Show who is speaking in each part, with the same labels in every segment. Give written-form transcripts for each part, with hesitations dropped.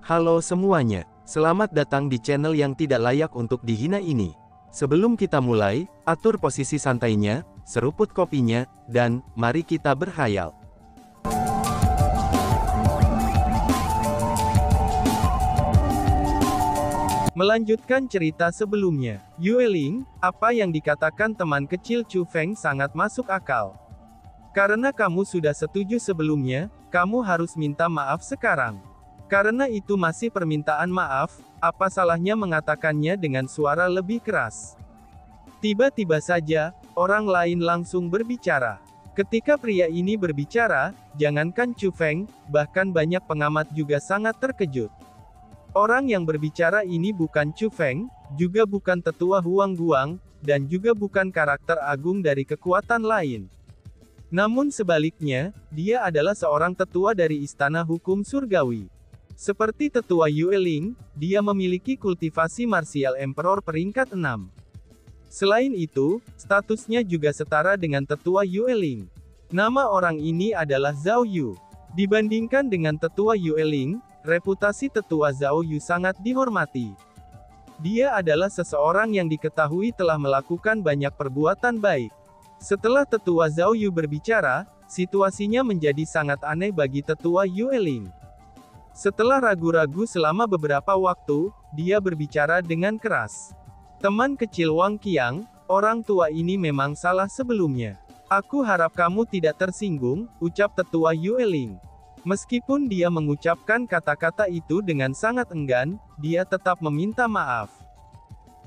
Speaker 1: Halo semuanya, selamat datang di channel yang tidak layak untuk dihina ini. Sebelum kita mulai, atur posisi santainya, seruput kopinya, dan mari kita berkhayal.
Speaker 2: Melanjutkan cerita sebelumnya, Yue Ling, apa yang dikatakan teman kecil Chu Feng sangat masuk akal. Karena kamu sudah setuju sebelumnya, kamu harus minta maaf sekarang. Karena itu masih permintaan maaf, apa salahnya mengatakannya dengan suara lebih keras? Tiba-tiba saja, orang lain langsung berbicara. Ketika pria ini berbicara, jangankan Chu Feng, bahkan banyak pengamat juga sangat terkejut. Orang yang berbicara ini bukan Chu Feng, juga bukan tetua Huang Guang, dan juga bukan karakter agung dari kekuatan lain. Namun sebaliknya, dia adalah seorang tetua dari Istana Hukum Surgawi. Seperti tetua Yue Ling, dia memiliki kultivasi martial emperor peringkat 6. Selain itu, statusnya juga setara dengan tetua Yue Ling. Nama orang ini adalah Zhao Yu. Dibandingkan dengan tetua Yue Ling, reputasi tetua Zhao Yu sangat dihormati. Dia adalah seseorang yang diketahui telah melakukan banyak perbuatan baik. Setelah tetua Zhao Yu berbicara, situasinya menjadi sangat aneh bagi tetua Yue Ling. Setelah ragu-ragu selama beberapa waktu, dia berbicara dengan keras. Teman kecil Wang Qiang, orang tua ini memang salah sebelumnya. Aku harap kamu tidak tersinggung, ucap tetua Yue Ling. Meskipun dia mengucapkan kata-kata itu dengan sangat enggan, dia tetap meminta maaf.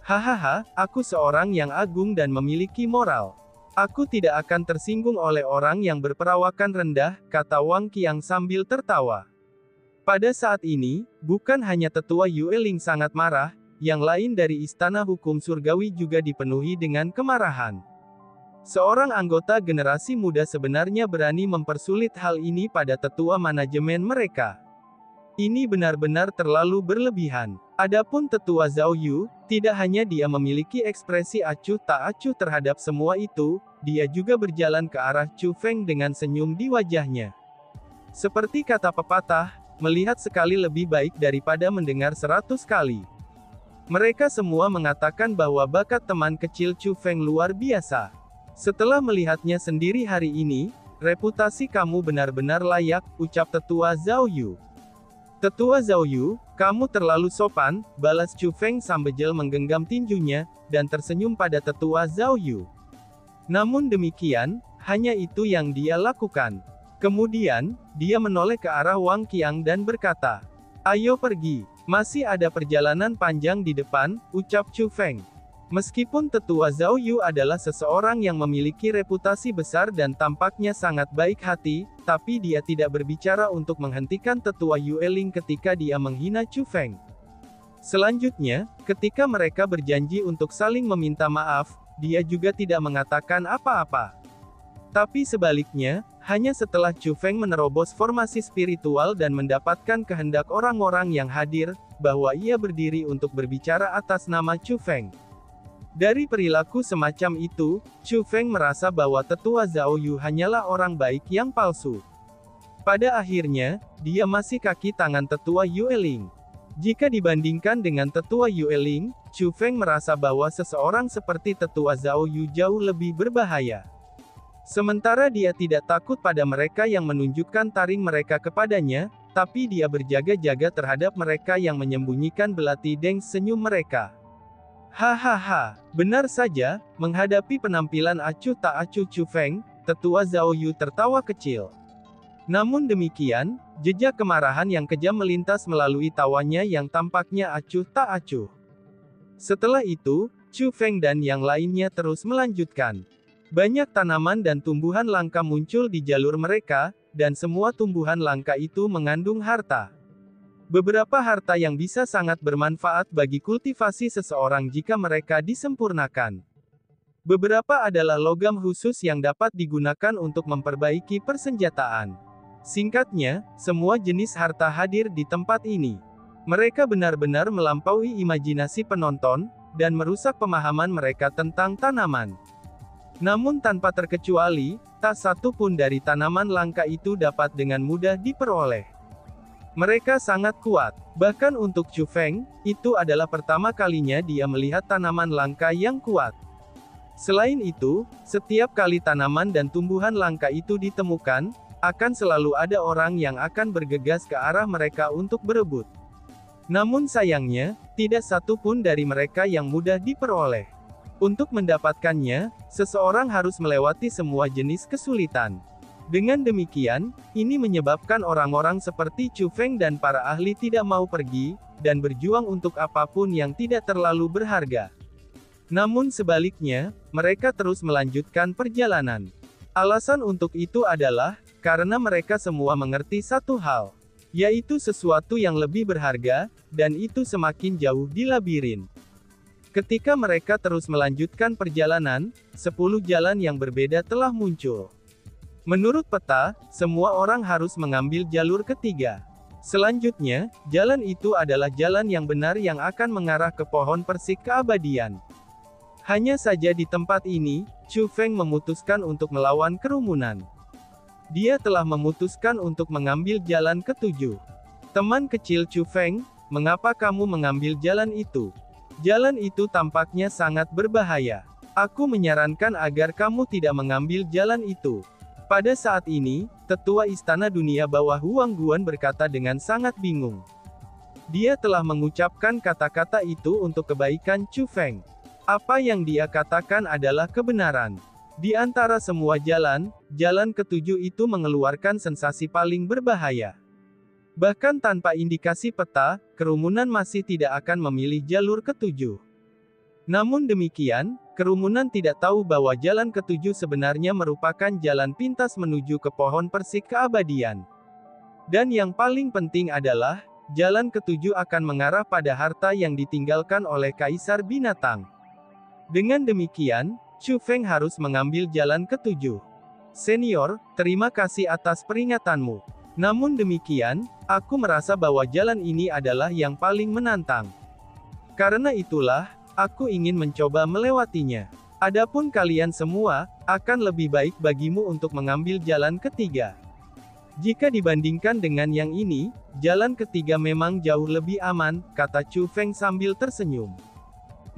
Speaker 2: Hahaha, aku seorang yang agung dan memiliki moral. Aku tidak akan tersinggung oleh orang yang berperawakan rendah, kata Wang Qiang sambil tertawa. Pada saat ini, bukan hanya tetua Yue Ling sangat marah, yang lain dari Istana Hukum Surgawi juga dipenuhi dengan kemarahan. Seorang anggota generasi muda sebenarnya berani mempersulit hal ini pada tetua manajemen mereka. Ini benar-benar terlalu berlebihan. Adapun tetua Zhao Yu, tidak hanya dia memiliki ekspresi acuh tak acuh terhadap semua itu, dia juga berjalan ke arah Chu Feng dengan senyum di wajahnya. Seperti kata pepatah, melihat sekali lebih baik daripada mendengar 100 kali. Mereka semua mengatakan bahwa bakat teman kecil Chu Feng luar biasa. Setelah melihatnya sendiri hari ini, reputasi kamu benar-benar layak, ucap tetua Zhao Yu. Tetua Zhao Yu, kamu terlalu sopan, balas Chu Feng sambil menggenggam tinjunya, dan tersenyum pada tetua Zhao Yu. Namun demikian, hanya itu yang dia lakukan. Kemudian, dia menoleh ke arah Wang Qiang dan berkata, "Ayo pergi, masih ada perjalanan panjang di depan," ucap Chu Feng. Meskipun tetua Zhao Yu adalah seseorang yang memiliki reputasi besar dan tampaknya sangat baik hati, tapi dia tidak berbicara untuk menghentikan tetua Yue Ling ketika dia menghina Chu Feng. Selanjutnya, ketika mereka berjanji untuk saling meminta maaf, dia juga tidak mengatakan apa-apa. Tapi sebaliknya, hanya setelah Chu Feng menerobos formasi spiritual dan mendapatkan kehendak orang-orang yang hadir, bahwa ia berdiri untuk berbicara atas nama Chu Feng. Dari perilaku semacam itu, Chu Feng merasa bahwa tetua Zhao Yu hanyalah orang baik yang palsu. Pada akhirnya, dia masih kaki tangan tetua Yue Ling. Jika dibandingkan dengan tetua Yue Ling, Chu Feng merasa bahwa seseorang seperti tetua Zhao Yu jauh lebih berbahaya. Sementara dia tidak takut pada mereka yang menunjukkan taring mereka kepadanya, tapi dia berjaga-jaga terhadap mereka yang menyembunyikan belati deng senyum mereka. Hahaha, benar saja, menghadapi penampilan acuh tak acuh Chu Feng, tetua Zhao Yu tertawa kecil. Namun demikian, jejak kemarahan yang kejam melintas melalui tawanya yang tampaknya acuh tak acuh. Setelah itu, Chu Feng dan yang lainnya terus melanjutkan. Banyak tanaman dan tumbuhan langka muncul di jalur mereka, dan semua tumbuhan langka itu mengandung harta. Beberapa harta yang bisa sangat bermanfaat bagi kultivasi seseorang jika mereka disempurnakan. Beberapa adalah logam khusus yang dapat digunakan untuk memperbaiki persenjataan. Singkatnya, semua jenis harta hadir di tempat ini. Mereka benar-benar melampaui imajinasi penonton, dan merusak pemahaman mereka tentang tanaman. Namun tanpa terkecuali, tak satu pun dari tanaman langka itu dapat dengan mudah diperoleh. Mereka sangat kuat. Bahkan untuk Chu Feng, itu adalah pertama kalinya dia melihat tanaman langka yang kuat. Selain itu, setiap kali tanaman dan tumbuhan langka itu ditemukan, akan selalu ada orang yang akan bergegas ke arah mereka untuk berebut. Namun sayangnya, tidak satu pun dari mereka yang mudah diperoleh. Untuk mendapatkannya, seseorang harus melewati semua jenis kesulitan. Dengan demikian, ini menyebabkan orang-orang seperti Chu Feng dan para ahli tidak mau pergi, dan berjuang untuk apapun yang tidak terlalu berharga. Namun sebaliknya, mereka terus melanjutkan perjalanan. Alasan untuk itu adalah, karena mereka semua mengerti satu hal, yaitu sesuatu yang lebih berharga, dan itu semakin jauh di labirin. Ketika mereka terus melanjutkan perjalanan, 10 jalan yang berbeda telah muncul. Menurut peta, semua orang harus mengambil jalur ketiga. Selanjutnya, jalan itu adalah jalan yang benar yang akan mengarah ke pohon persik keabadian. Hanya saja di tempat ini, Chu Feng memutuskan untuk melawan kerumunan. Dia telah memutuskan untuk mengambil jalan ketujuh. Teman kecil Chu Feng, mengapa kamu mengambil jalan itu? Jalan itu tampaknya sangat berbahaya. Aku menyarankan agar kamu tidak mengambil jalan itu. Pada saat ini, Tetua Istana Dunia Bawah Huang Guan berkata dengan sangat bingung. Dia telah mengucapkan kata-kata itu untuk kebaikan Chu Feng. Apa yang dia katakan adalah kebenaran. Di antara semua jalan, jalan ketujuh itu mengeluarkan sensasi paling berbahaya. Bahkan tanpa indikasi peta, kerumunan masih tidak akan memilih jalur ketujuh. Namun demikian, kerumunan tidak tahu bahwa jalan ketujuh sebenarnya merupakan jalan pintas menuju ke pohon persik keabadian. Dan yang paling penting adalah, jalan ketujuh akan mengarah pada harta yang ditinggalkan oleh Kaisar Binatang. Dengan demikian, Chu Feng harus mengambil jalan ketujuh. Senior, terima kasih atas peringatanmu. Namun demikian, aku merasa bahwa jalan ini adalah yang paling menantang. Karena itulah, aku ingin mencoba melewatinya. Adapun kalian semua, akan lebih baik bagimu untuk mengambil jalan ketiga. Jika dibandingkan dengan yang ini, jalan ketiga memang jauh lebih aman, kata Chu Feng sambil tersenyum.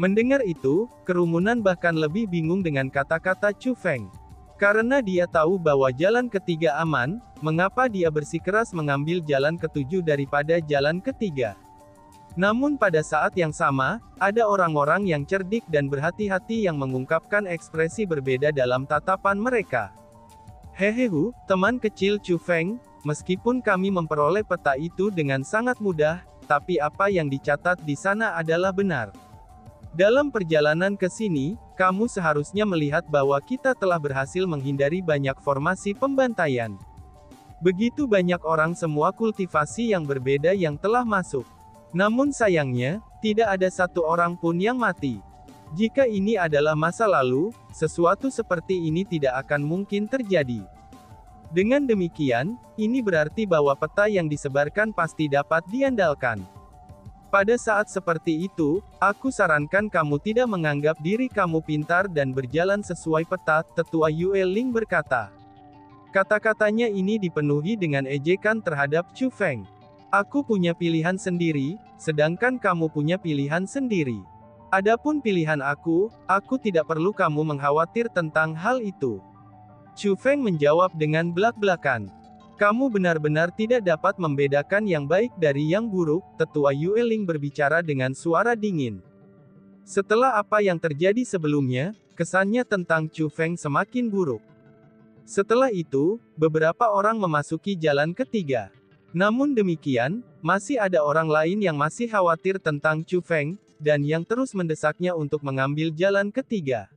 Speaker 2: Mendengar itu, kerumunan bahkan lebih bingung dengan kata-kata Chu Feng. Karena dia tahu bahwa jalan ketiga aman, mengapa dia bersikeras mengambil jalan ketujuh daripada jalan ketiga. Namun pada saat yang sama, ada orang-orang yang cerdik dan berhati-hati yang mengungkapkan ekspresi berbeda dalam tatapan mereka. Hehehe, teman kecil Chu Feng, meskipun kami memperoleh peta itu dengan sangat mudah, tapi apa yang dicatat di sana adalah benar. Dalam perjalanan ke sini, kamu seharusnya melihat bahwa kita telah berhasil menghindari banyak formasi pembantaian. Begitu banyak orang semua kultivasi yang berbeda yang telah masuk. Namun sayangnya, tidak ada satu orang pun yang mati. Jika ini adalah masa lalu, sesuatu seperti ini tidak akan mungkin terjadi. Dengan demikian, ini berarti bahwa peta yang disebarkan pasti dapat diandalkan. Pada saat seperti itu, aku sarankan kamu tidak menganggap diri kamu pintar dan berjalan sesuai peta, Tetua Yue Ling berkata. Kata-katanya ini dipenuhi dengan ejekan terhadap Chu Feng. Aku punya pilihan sendiri, sedangkan kamu punya pilihan sendiri. Adapun pilihan aku tidak perlu kamu mengkhawatir tentang hal itu. Chu Feng menjawab dengan belak-belakan. Kamu benar-benar tidak dapat membedakan yang baik dari yang buruk, Tetua Yue Ling berbicara dengan suara dingin. Setelah apa yang terjadi sebelumnya, kesannya tentang Chu Feng semakin buruk. Setelah itu, beberapa orang memasuki jalan ketiga. Namun demikian, masih ada orang lain yang masih khawatir tentang Chu Feng, dan yang terus mendesaknya untuk mengambil jalan ketiga.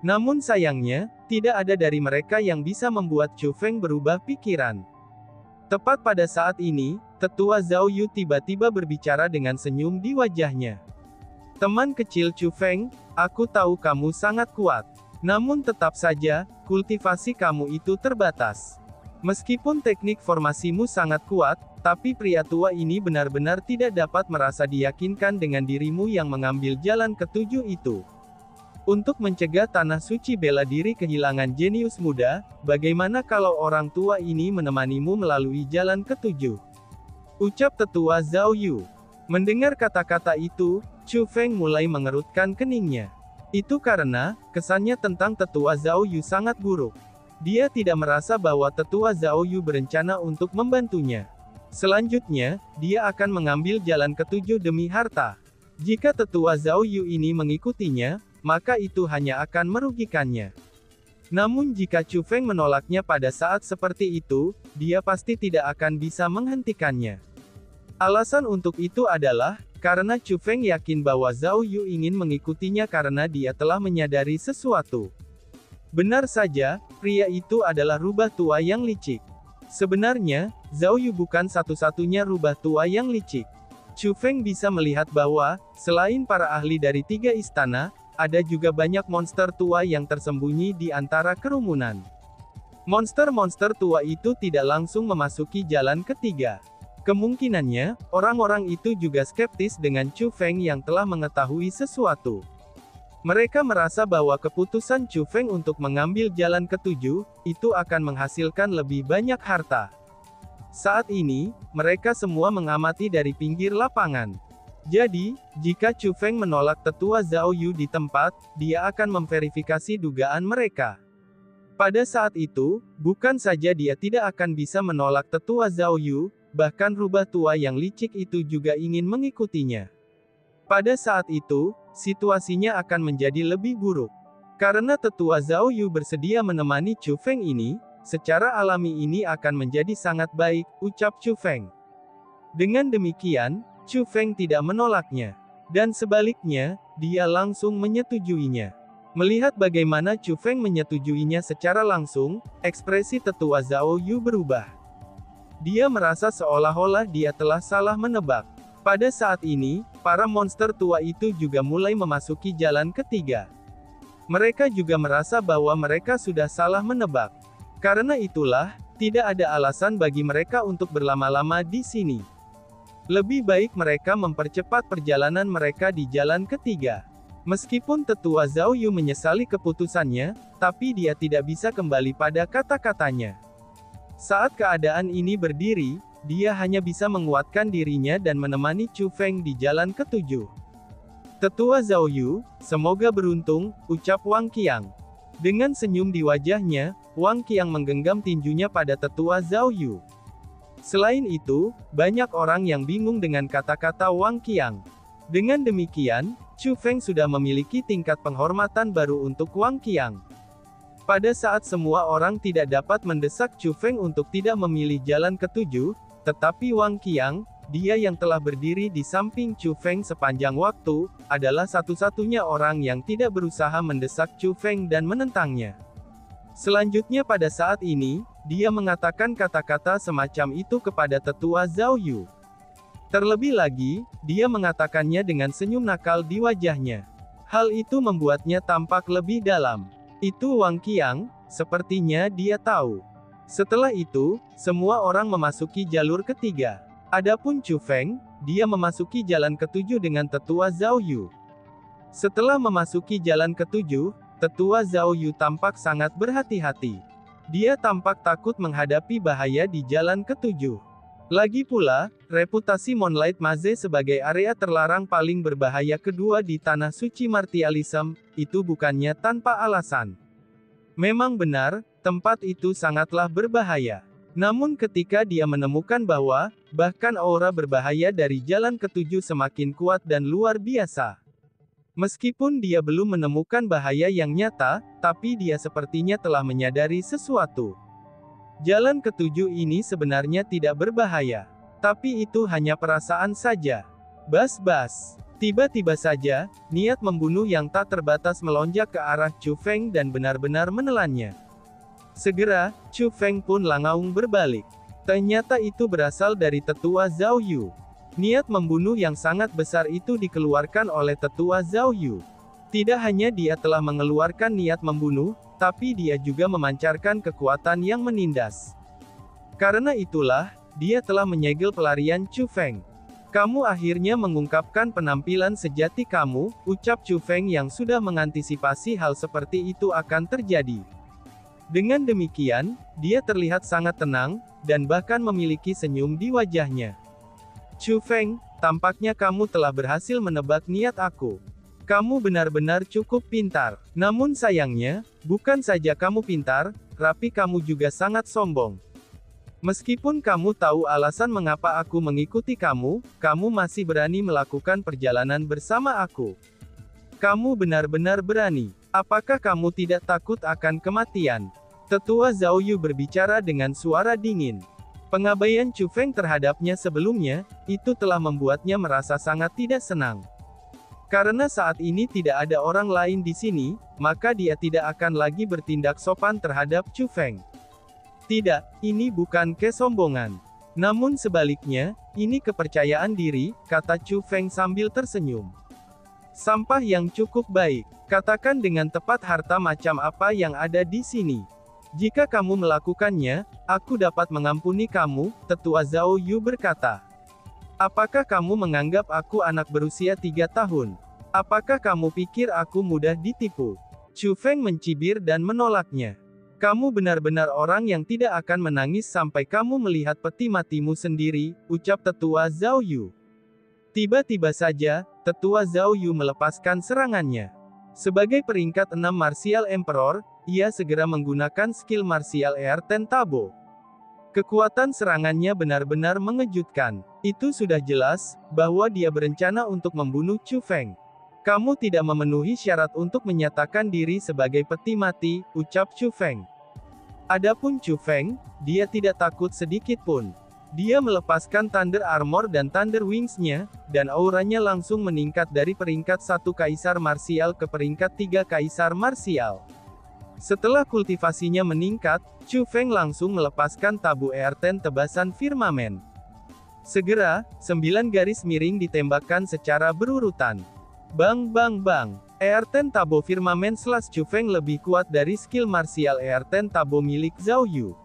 Speaker 2: Namun sayangnya, tidak ada dari mereka yang bisa membuat Chu Feng berubah pikiran. Tepat pada saat ini, Tetua Zhao Yu tiba-tiba berbicara dengan senyum di wajahnya. Teman kecil Chu Feng, aku tahu kamu sangat kuat. Namun tetap saja, kultivasi kamu itu terbatas. Meskipun teknik formasimu sangat kuat, tapi pria tua ini benar-benar tidak dapat merasa diyakinkan dengan dirimu yang mengambil jalan ketujuh itu. Untuk mencegah tanah suci bela diri kehilangan jenius muda, bagaimana kalau orang tua ini menemanimu melalui jalan ketujuh? ucap tetua Zhao Yu. Mendengar kata-kata itu, Chu Feng mulai mengerutkan keningnya. Itu karena, kesannya tentang tetua Zhao Yu sangat buruk. Dia tidak merasa bahwa tetua Zhao Yu berencana untuk membantunya. Selanjutnya, dia akan mengambil jalan ketujuh demi harta. Jika tetua Zhao Yu ini mengikutinya, maka itu hanya akan merugikannya. Namun jika Chu Feng menolaknya pada saat seperti itu, dia pasti tidak akan bisa menghentikannya. Alasan untuk itu adalah, karena Chu Feng yakin bahwa Zhao Yu ingin mengikutinya karena dia telah menyadari sesuatu. Benar saja, pria itu adalah rubah tua yang licik. Sebenarnya, Zhao Yu bukan satu-satunya rubah tua yang licik. Chu Feng bisa melihat bahwa, selain para ahli dari 3 istana, ada juga banyak monster tua yang tersembunyi di antara kerumunan. Monster-monster tua itu tidak langsung memasuki jalan ketiga. Kemungkinannya, orang-orang itu juga skeptis dengan Chu Feng yang telah mengetahui sesuatu. Mereka merasa bahwa keputusan Chu Feng untuk mengambil jalan ketujuh, itu akan menghasilkan lebih banyak harta. Saat ini, mereka semua mengamati dari pinggir lapangan. Jadi, jika Chu Feng menolak tetua Zhao Yu di tempat, dia akan memverifikasi dugaan mereka. Pada saat itu, bukan saja dia tidak akan bisa menolak tetua Zhao Yu, bahkan rubah tua yang licik itu juga ingin mengikutinya. Pada saat itu, situasinya akan menjadi lebih buruk. Karena tetua Zhao Yu bersedia menemani Chu Feng ini, secara alami ini akan menjadi sangat baik, ucap Chu Feng. Dengan demikian, Chu Feng tidak menolaknya. Dan sebaliknya, dia langsung menyetujuinya. Melihat bagaimana Chu Feng menyetujuinya secara langsung, ekspresi tetua Zhao Yu berubah. Dia merasa seolah-olah dia telah salah menebak. Pada saat ini, para monster tua itu juga mulai memasuki jalan ketiga. Mereka juga merasa bahwa mereka sudah salah menebak. Karena itulah, tidak ada alasan bagi mereka untuk berlama-lama di sini. Lebih baik mereka mempercepat perjalanan mereka di jalan ketiga. Meskipun tetua Zhao Yu menyesali keputusannya, tapi dia tidak bisa kembali pada kata-katanya. Saat keadaan ini berdiri, dia hanya bisa menguatkan dirinya dan menemani Chu Feng di jalan ketujuh. Tetua Zhao Yu, semoga beruntung, ucap Wang Qiang. Dengan senyum di wajahnya, Wang Qiang menggenggam tinjunya pada tetua Zhao Yu. Selain itu, banyak orang yang bingung dengan kata-kata Wang Qiang. Dengan demikian, Chu Feng sudah memiliki tingkat penghormatan baru untuk Wang Qiang. Pada saat semua orang tidak dapat mendesak Chu Feng untuk tidak memilih jalan ketujuh, tetapi Wang Qiang, dia yang telah berdiri di samping Chu Feng sepanjang waktu, adalah satu-satunya orang yang tidak berusaha mendesak Chu Feng dan menentangnya. Selanjutnya pada saat ini, dia mengatakan kata-kata semacam itu kepada tetua Zhao Yu. Terlebih lagi, dia mengatakannya dengan senyum nakal di wajahnya. Hal itu membuatnya tampak lebih dalam. Itu Wang Qiang, sepertinya dia tahu. Setelah itu, semua orang memasuki jalur ketiga. Adapun Chu Feng, dia memasuki jalan ketujuh dengan tetua Zhao Yu. Setelah memasuki jalan ketujuh, tetua Zhao Yu tampak sangat berhati-hati. Dia tampak takut menghadapi bahaya di jalan ketujuh. Lagi pula, reputasi Moonlight Maze sebagai area terlarang paling berbahaya kedua di Tanah Suci Martialism, itu bukannya tanpa alasan. Memang benar, tempat itu sangatlah berbahaya. Namun ketika dia menemukan bahwa, bahkan aura berbahaya dari jalan ketujuh semakin kuat dan luar biasa. Meskipun dia belum menemukan bahaya yang nyata, tapi dia sepertinya telah menyadari sesuatu. Jalan ketujuh ini sebenarnya tidak berbahaya. Tapi itu hanya perasaan saja. Bas-bas. Tiba-tiba saja, niat membunuh yang tak terbatas melonjak ke arah Chu Feng dan benar-benar menelannya. Segera, Chu Feng pun langaung berbalik. Ternyata itu berasal dari tetua Zhao Yu. Niat membunuh yang sangat besar itu dikeluarkan oleh tetua Zhao Yu. Tidak hanya dia telah mengeluarkan niat membunuh, tapi dia juga memancarkan kekuatan yang menindas. Karena itulah, dia telah menyegel pelarian Chu Feng. Kamu akhirnya mengungkapkan penampilan sejati kamu, ucap Chu Feng yang sudah mengantisipasi hal seperti itu akan terjadi. Dengan demikian, dia terlihat sangat tenang, dan bahkan memiliki senyum di wajahnya. Chu Feng, tampaknya kamu telah berhasil menebak niat aku. Kamu benar-benar cukup pintar. Namun sayangnya, bukan saja kamu pintar, tapi kamu juga sangat sombong. Meskipun kamu tahu alasan mengapa aku mengikuti kamu, kamu masih berani melakukan perjalanan bersama aku. Kamu benar-benar berani. Apakah kamu tidak takut akan kematian? Tetua Zhao Yu berbicara dengan suara dingin. Pengabaian Chu Feng terhadapnya sebelumnya, itu telah membuatnya merasa sangat tidak senang. Karena saat ini tidak ada orang lain di sini, maka dia tidak akan lagi bertindak sopan terhadap Chu Feng. Tidak, ini bukan kesombongan. Namun sebaliknya, ini kepercayaan diri, kata Chu Feng sambil tersenyum. Sampah yang cukup baik. Katakan dengan tepat harta macam apa yang ada di sini. Jika kamu melakukannya, aku dapat mengampuni kamu, Tetua Zhao Yu berkata. Apakah kamu menganggap aku anak berusia 3 tahun? Apakah kamu pikir aku mudah ditipu? Chu Feng mencibir dan menolaknya. Kamu benar-benar orang yang tidak akan menangis sampai kamu melihat peti matimu sendiri, ucap Tetua Zhao Yu. Tiba-tiba saja, Tetua Zhao Yu melepaskan serangannya. Sebagai peringkat 6 Martial Emperor, ia segera menggunakan skill Martial Air Ten Tabo. Kekuatan serangannya benar-benar mengejutkan. Itu sudah jelas, bahwa dia berencana untuk membunuh Chu Feng. Kamu tidak memenuhi syarat untuk menyatakan diri sebagai peti mati, ucap Chu Feng. Adapun Chu Feng, dia tidak takut sedikit pun. Dia melepaskan Thunder Armor dan Thunder Wings-nya, dan auranya langsung meningkat dari peringkat 1 Kaisar Marsial ke peringkat 3 Kaisar Marsial. Setelah kultivasinya meningkat, Chu Feng langsung melepaskan tabu Air-10 tebasan firmamen. Segera, 9 garis miring ditembakkan secara berurutan. Bang bang bang. Air-10 Tabo Firmamen slash Chu Feng lebih kuat dari skill Martial Air-10 Tabo milik Zhao Yu.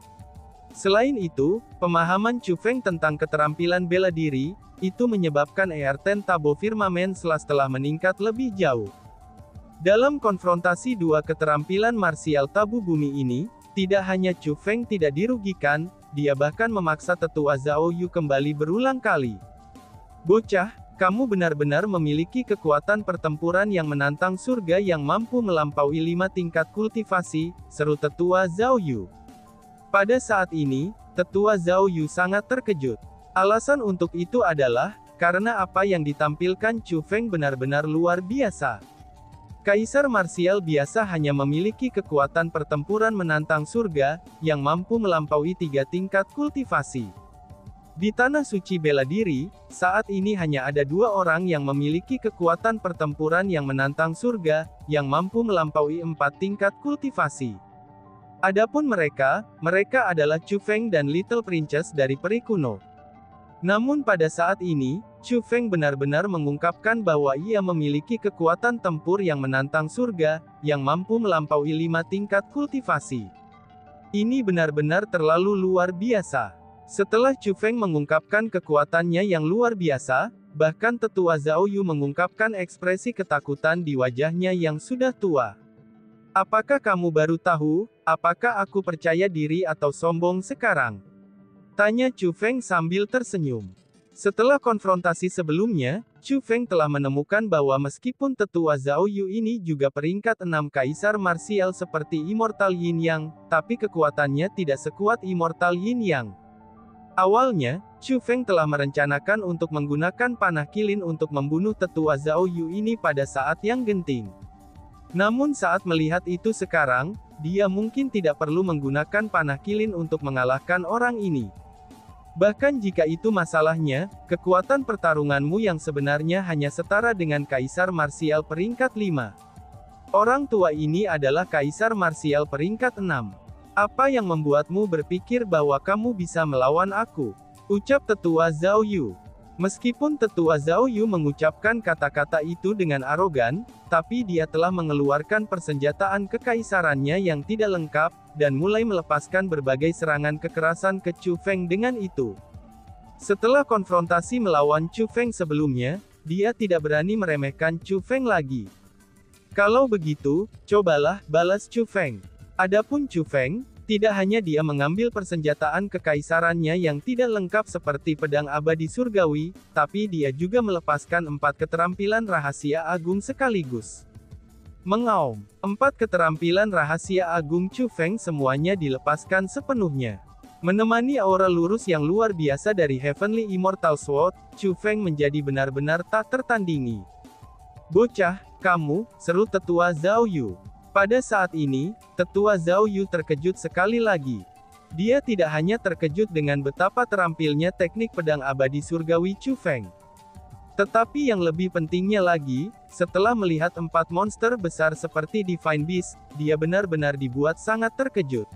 Speaker 2: Selain itu, pemahaman Chu Feng tentang keterampilan bela diri, itu menyebabkan Air-10 Tabo Firmamen slash telah meningkat lebih jauh. Dalam konfrontasi dua keterampilan marsial tabu bumi ini, tidak hanya Chu Feng tidak dirugikan, dia bahkan memaksa Tetua Zhao Yu kembali berulang kali. Bocah, kamu benar-benar memiliki kekuatan pertempuran yang menantang surga yang mampu melampaui 5 tingkat kultivasi, seru Tetua Zhao Yu. Pada saat ini, Tetua Zhao Yu sangat terkejut. Alasan untuk itu adalah, karena apa yang ditampilkan Chu Feng benar-benar luar biasa. Kaisar Marsial biasa hanya memiliki kekuatan pertempuran menantang surga, yang mampu melampaui 3 tingkat kultivasi. Di Tanah Suci Bela Diri, saat ini hanya ada 2 orang yang memiliki kekuatan pertempuran yang menantang surga, yang mampu melampaui 4 tingkat kultivasi. Adapun mereka adalah Chu Feng dan Little Princess dari peri kuno. Namun pada saat ini, Chu Feng benar-benar mengungkapkan bahwa ia memiliki kekuatan tempur yang menantang surga, yang mampu melampaui 5 tingkat kultivasi. Ini benar-benar terlalu luar biasa. Setelah Chu Feng mengungkapkan kekuatannya yang luar biasa, bahkan Tetua Zhao Yu mengungkapkan ekspresi ketakutan di wajahnya yang sudah tua. Apakah kamu baru tahu, apakah aku percaya diri atau sombong sekarang? Tanya Chu Feng sambil tersenyum. Setelah konfrontasi sebelumnya, Chu Feng telah menemukan bahwa meskipun Tetua Zhao Yu ini juga peringkat 6 Kaisar Marsial seperti Immortal Yin Yang, tapi kekuatannya tidak sekuat Immortal Yin Yang. Awalnya, Chu Feng telah merencanakan untuk menggunakan panah kilin untuk membunuh Tetua Zhao Yu ini pada saat yang genting. Namun saat melihat itu sekarang, dia mungkin tidak perlu menggunakan panah kilin untuk mengalahkan orang ini. Bahkan jika itu masalahnya, kekuatan pertarunganmu yang sebenarnya hanya setara dengan Kaisar Marsial peringkat 5. Orang tua ini adalah Kaisar Marsial peringkat 6. Apa yang membuatmu berpikir bahwa kamu bisa melawan aku? Ucap Tetua Zhao Yu. Meskipun Tetua Zhao Yu mengucapkan kata-kata itu dengan arogan, tapi dia telah mengeluarkan persenjataan kekaisarannya yang tidak lengkap, dan mulai melepaskan berbagai serangan kekerasan ke Chu Feng dengan itu. Setelah konfrontasi melawan Chu Feng sebelumnya, dia tidak berani meremehkan Chu Feng lagi. Kalau begitu, cobalah, balas Chu Feng. Adapun Chu Feng, Tidak hanya dia mengambil persenjataan kekaisarannya yang tidak lengkap seperti pedang abadi surgawi, tapi dia juga melepaskan 4 keterampilan rahasia agung sekaligus. Mengaum, 4 keterampilan rahasia agung Chu Feng semuanya dilepaskan sepenuhnya. Menemani aura lurus yang luar biasa dari Heavenly Immortal Sword, Chu Feng menjadi benar-benar tak tertandingi. "Bocah, kamu," seru tetua Zhao Yu. Pada saat ini, tetua Zhao Yu terkejut sekali lagi. Dia tidak hanya terkejut dengan betapa terampilnya teknik pedang abadi surgawi Chu Feng. Tetapi yang lebih pentingnya lagi, setelah melihat 4 monster besar seperti Divine Beast, dia benar-benar dibuat sangat terkejut.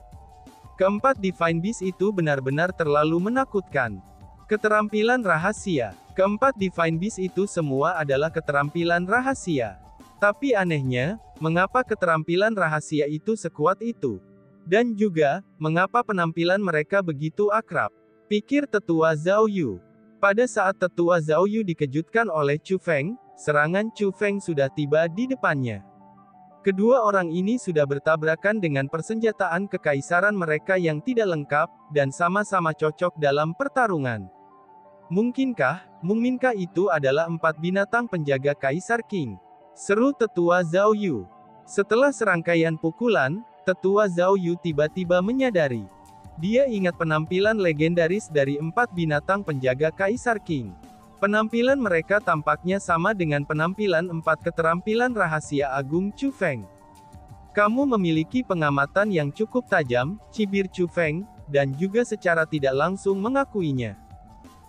Speaker 2: Keempat Divine Beast itu benar-benar terlalu menakutkan. Keterampilan rahasia. Keempat Divine Beast itu semua adalah keterampilan rahasia. Tapi anehnya, mengapa keterampilan rahasia itu sekuat itu? Dan juga, mengapa penampilan mereka begitu akrab? Pikir tetua Zhao Yu. Pada saat tetua Zhao Yu dikejutkan oleh Chu Feng, serangan Chu Feng sudah tiba di depannya. Kedua orang ini sudah bertabrakan dengan persenjataan kekaisaran mereka yang tidak lengkap, dan sama-sama cocok dalam pertarungan. Mungkinkah itu adalah 4 binatang penjaga Kaisar King? Seru tetua Zhao Yu. Setelah serangkaian pukulan, tetua Zhao Yu tiba-tiba menyadari. Dia ingat penampilan legendaris dari 4 binatang penjaga Kaisar King. Penampilan mereka tampaknya sama dengan penampilan 4 keterampilan rahasia agung Chu Feng. "Kamu memiliki pengamatan yang cukup tajam," cibir Chu Feng, dan juga secara tidak langsung mengakuinya.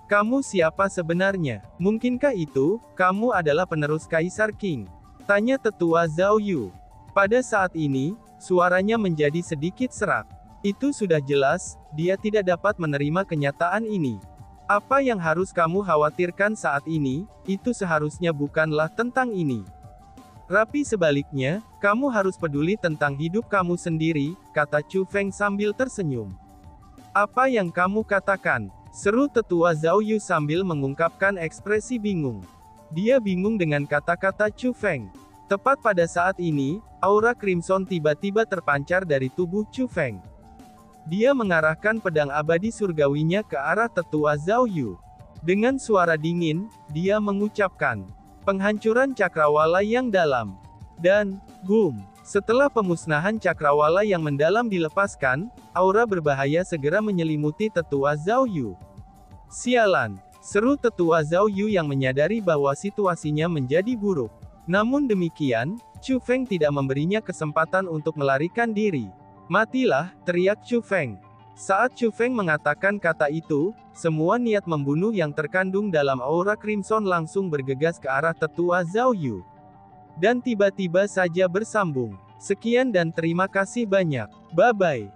Speaker 2: "Kamu siapa sebenarnya? Mungkinkah itu, kamu adalah penerus Kaisar King?" tanya tetua Zhao Yu. Pada saat ini, suaranya menjadi sedikit serak. Itu sudah jelas, dia tidak dapat menerima kenyataan ini. Apa yang harus kamu khawatirkan saat ini, itu seharusnya bukanlah tentang ini. Rapi sebaliknya, kamu harus peduli tentang hidup kamu sendiri, kata Chu Feng sambil tersenyum. "Apa yang kamu katakan?" seru tetua Zhao Yu sambil mengungkapkan ekspresi bingung. Dia bingung dengan kata-kata Chu Feng. Tepat pada saat ini, aura Crimson tiba-tiba terpancar dari tubuh Chu Feng. Dia mengarahkan pedang abadi surgawinya ke arah tetua Zhao Yu. Dengan suara dingin, dia mengucapkan, "Penghancuran cakrawala yang dalam." Dan, boom! Setelah pemusnahan cakrawala yang mendalam dilepaskan, aura berbahaya segera menyelimuti tetua Zhao Yu. "Sialan!" seru tetua Zhao Yu yang menyadari bahwa situasinya menjadi buruk. Namun demikian, Chu Feng tidak memberinya kesempatan untuk melarikan diri. "Matilah!" teriak Chu Feng. Saat Chu Feng mengatakan kata itu, semua niat membunuh yang terkandung dalam aura Crimson langsung bergegas ke arah tetua Zhao Yu. Dan tiba-tiba saja bersambung. Sekian dan terima kasih banyak. Bye-bye.